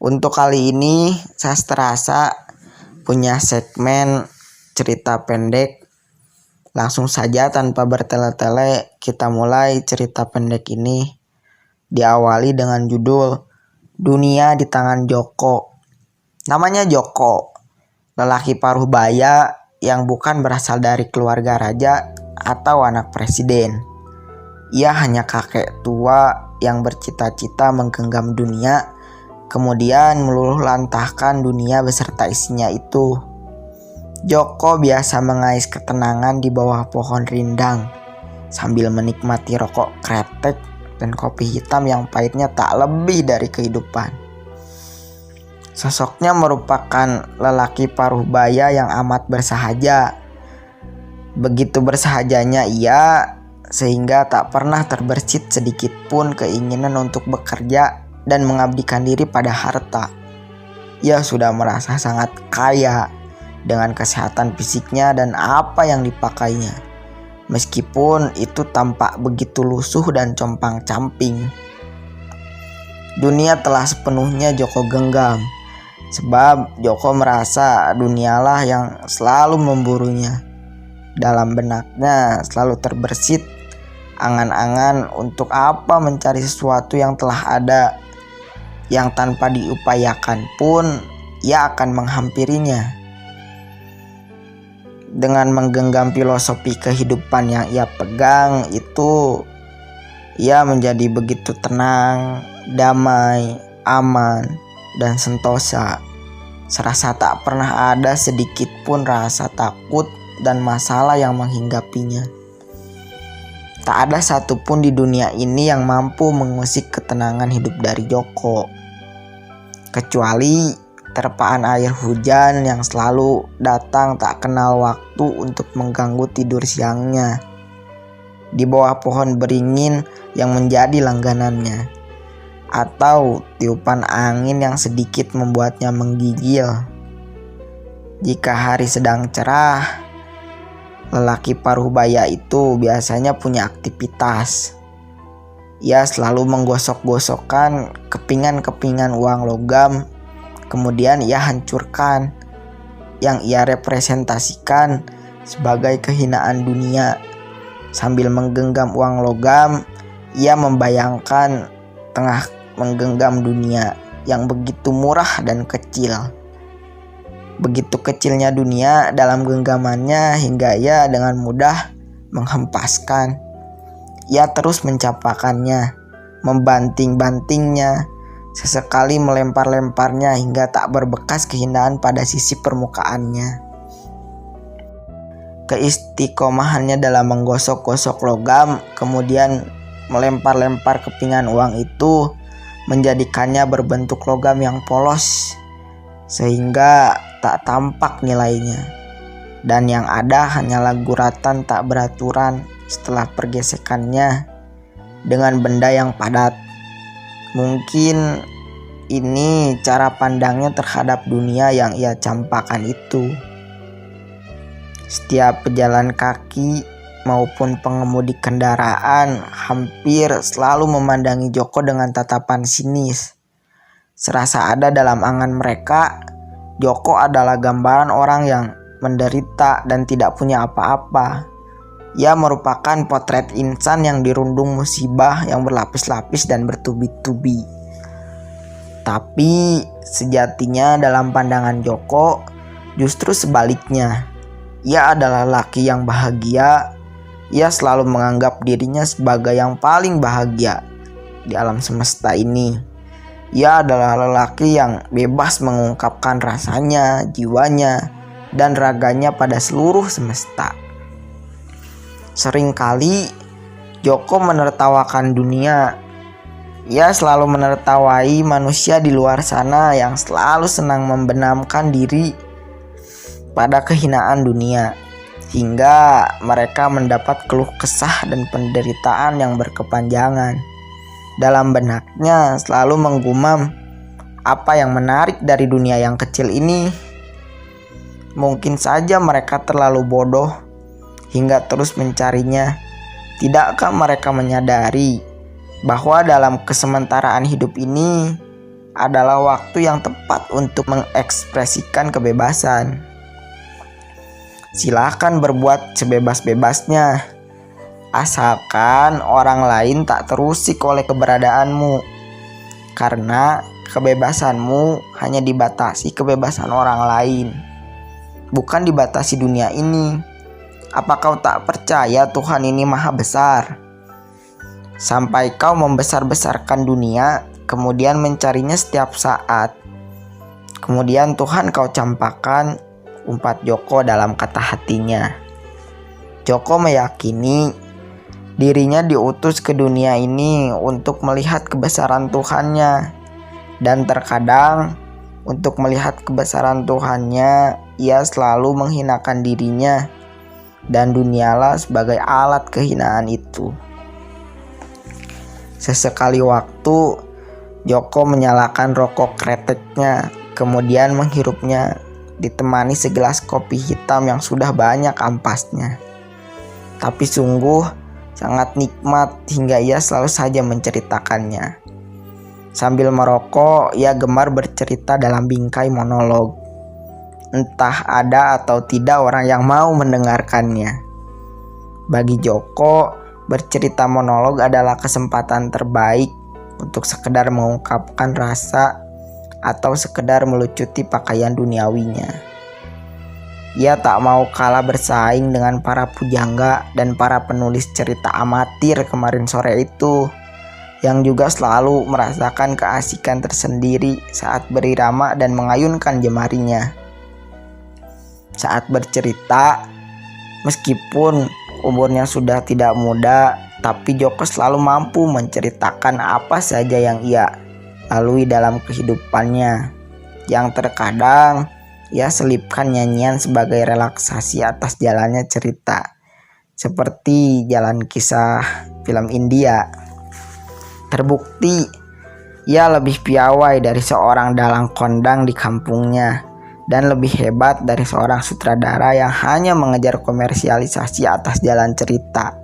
Untuk kali ini Sastrasa punya segmen cerita pendek. Langsung saja tanpa bertele-tele kita mulai cerita pendek ini. Diawali dengan judul Dunia di Tangan Joko. Namanya Joko, lelaki paruh baya yang bukan berasal dari keluarga raja atau anak presiden. Ia hanya kakek tua yang bercita-cita menggenggam dunia, kemudian meluluh lantahkan dunia beserta isinya itu. Joko biasa mengais ketenangan di bawah pohon rindang sambil menikmati rokok kretek dan kopi hitam yang pahitnya tak lebih dari kehidupan. Sosoknya merupakan lelaki paruh baya yang amat bersahaja. Begitu bersahajanya ia sehingga tak pernah terbersit sedikit pun keinginan untuk bekerja dan mengabdikan diri pada harta. Ia sudah merasa sangat kaya dengan kesehatan fisiknya dan apa yang dipakainya. Meskipun itu tampak begitu lusuh dan compang-camping. Dunia telah sepenuhnya Joko genggam, sebab Joko merasa dunialah yang selalu memburunya. Dalam benaknya selalu terbersit angan-angan untuk apa mencari sesuatu yang telah ada, yang tanpa diupayakan pun ia akan menghampirinya. Dengan menggenggam filosofi kehidupan yang ia pegang itu, ia menjadi begitu tenang, damai, aman, dan sentosa. Serasa tak pernah ada sedikit pun rasa takut dan masalah yang menghinggapinya. Tak ada satupun di dunia ini yang mampu mengusik ketenangan hidup dari Joko, kecuali terpaan air hujan yang selalu datang tak kenal waktu untuk mengganggu tidur siangnya di bawah pohon beringin yang menjadi langganannya, atau tiupan angin yang sedikit membuatnya menggigil. Jika hari sedang cerah, lelaki paruh baya itu biasanya punya aktivitas. Ia selalu menggosok-gosokkan kepingan-kepingan uang logam, kemudian ia hancurkan, yang ia representasikan sebagai kehinaan dunia. Sambil menggenggam uang logam, ia membayangkan tengah menggenggam dunia yang begitu murah dan kecil. Begitu kecilnya dunia dalam genggamannya hingga ia dengan mudah menghempaskan. Ia terus mencapakannya, membanting-bantingnya, sesekali melempar-lemparnya hingga tak berbekas kehinaan pada sisi permukaannya. Keistiqomahannya dalam menggosok-gosok logam, kemudian melempar-lempar kepingan uang itu, menjadikannya berbentuk logam yang polos, sehingga tak tampak nilainya. Dan yang ada hanyalah guratan tak beraturan setelah pergesekannya dengan benda yang padat. Mungkin ini cara pandangnya terhadap dunia yang ia campakkan itu. Setiap pejalan kaki maupun pengemudi kendaraan hampir selalu memandangi Joko dengan tatapan sinis. Serasa ada dalam angan mereka, Joko adalah gambaran orang yang menderita dan tidak punya apa-apa. Ia merupakan potret insan yang dirundung musibah yang berlapis-lapis dan bertubi-tubi. Tapi sejatinya dalam pandangan Joko justru sebaliknya. Ia adalah laki yang bahagia. Ia selalu menganggap dirinya sebagai yang paling bahagia di alam semesta ini. Ia adalah lelaki yang bebas mengungkapkan rasanya, jiwanya, dan raganya pada seluruh semesta. Seringkali Joko menertawakan dunia. Ia selalu menertawai manusia di luar sana yang selalu senang membenamkan diri pada kehinaan dunia, hingga mereka mendapat keluh kesah dan penderitaan yang berkepanjangan. Dalam benaknya selalu menggumam, apa yang menarik dari dunia yang kecil ini? Mungkin saja mereka terlalu bodoh hingga terus mencarinya. Tidakkah mereka menyadari bahwa dalam kesementaraan hidup ini adalah waktu yang tepat untuk mengekspresikan kebebasan. Silakan berbuat sebebas-bebasnya, asalkan orang lain tak terusik oleh keberadaanmu. Karena kebebasanmu hanya dibatasi kebebasan orang lain, bukan dibatasi dunia ini. Apa kau tak percaya Tuhan ini maha besar? Sampai kau membesar-besarkan dunia, kemudian mencarinya setiap saat. Kemudian Tuhan kau campakkan, umpat Joko dalam kata hatinya. Joko meyakini dirinya diutus ke dunia ini untuk melihat kebesaran Tuhannya. Dan terkadang untuk melihat kebesaran Tuhannya, ia selalu menghinakan dirinya. Dan dunialah sebagai alat kehinaan itu. Sesekali waktu, Joko menyalakan rokok kreteknya, kemudian menghirupnya, ditemani segelas kopi hitam yang sudah banyak ampasnya. Tapi sungguh sangat nikmat hingga ia selalu saja menceritakannya. Sambil merokok, ia gemar bercerita dalam bingkai monolog. Entah ada atau tidak orang yang mau mendengarkannya. Bagi Joko, bercerita monolog adalah kesempatan terbaik untuk sekedar mengungkapkan rasa atau sekedar melucuti pakaian duniawinya. Ia tak mau kalah bersaing dengan para pujangga dan para penulis cerita amatir kemarin sore itu, yang juga selalu merasakan keasikan tersendiri saat berirama dan mengayunkan jemarinya. Saat bercerita, meskipun umurnya sudah tidak muda, tapi Joko selalu mampu menceritakan apa saja yang ia lalui dalam kehidupannya, yang terkadang ia selipkan nyanyian sebagai relaksasi atas jalannya cerita, seperti jalan kisah film India. Terbukti ia lebih piawai dari seorang dalang kondang di kampungnya, dan lebih hebat dari seorang sutradara yang hanya mengejar komersialisasi atas jalan cerita.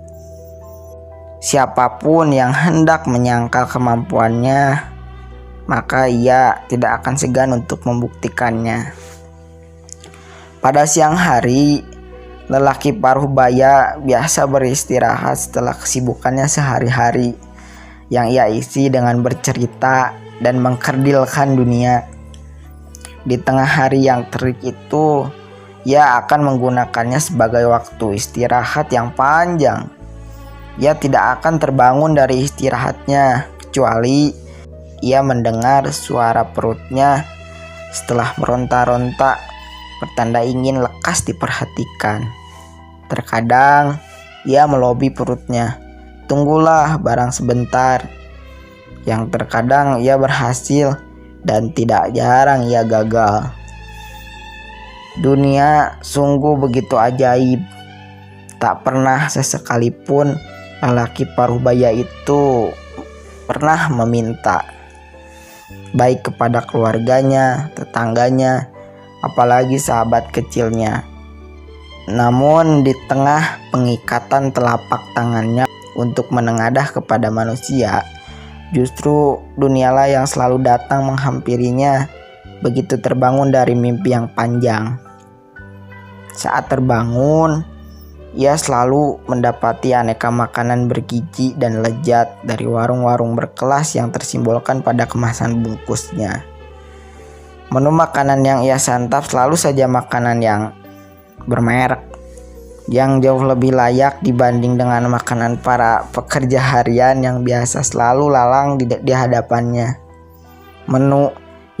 Siapapun yang hendak menyangkal kemampuannya, maka ia tidak akan segan untuk membuktikannya. Pada siang hari, lelaki paruh baya biasa beristirahat setelah kesibukannya sehari-hari, yang ia isi dengan bercerita dan mengkerdilkan dunia. Di tengah hari yang terik itu, ia akan menggunakannya sebagai waktu istirahat yang panjang. Ia tidak akan terbangun dari istirahatnya, kecuali ia mendengar suara perutnya setelah meronta-ronta, pertanda ingin lekas diperhatikan. Terkadang ia melobi perutnya, "Tunggulah barang sebentar." Yang terkadang ia berhasil dan tidak jarang ia gagal. Dunia sungguh begitu ajaib. Tak pernah sesekalipun lelaki paruh baya itu pernah meminta, baik kepada keluarganya, tetangganya, apalagi sahabat kecilnya. Namun di tengah pengikatan telapak tangannya untuk menengadah kepada manusia, justru dunialah yang selalu datang menghampirinya begitu terbangun dari mimpi yang panjang. Saat terbangun, ia selalu mendapati aneka makanan bergizi dan lezat dari warung-warung berkelas yang tersimbolkan pada kemasan bungkusnya. Menu makanan yang ia santap selalu saja makanan yang bermerek, yang jauh lebih layak dibanding dengan makanan para pekerja harian yang biasa selalu lalang di hadapannya. Menu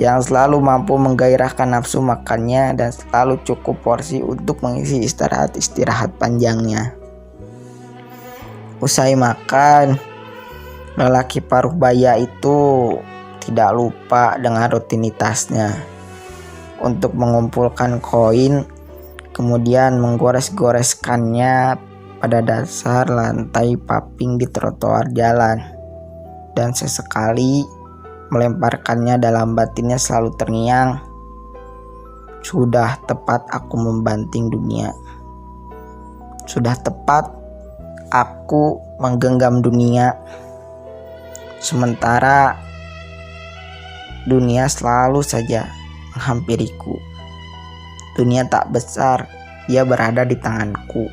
yang selalu mampu menggairahkan nafsu makannya dan selalu cukup porsi untuk mengisi istirahat panjangnya. Usai makan, lelaki paruh baya itu tidak lupa dengan rutinitasnya untuk mengumpulkan koin, kemudian menggores-goreskannya pada dasar lantai paping di trotoar jalan, dan sesekali melemparkannya. Dalam batinnya selalu terngiang, "Sudah tepat aku membanting dunia. Sudah tepat aku menggenggam dunia. Sementara Dunia selalu saja menghampiriku. Dunia tak besar, ia berada di tanganku.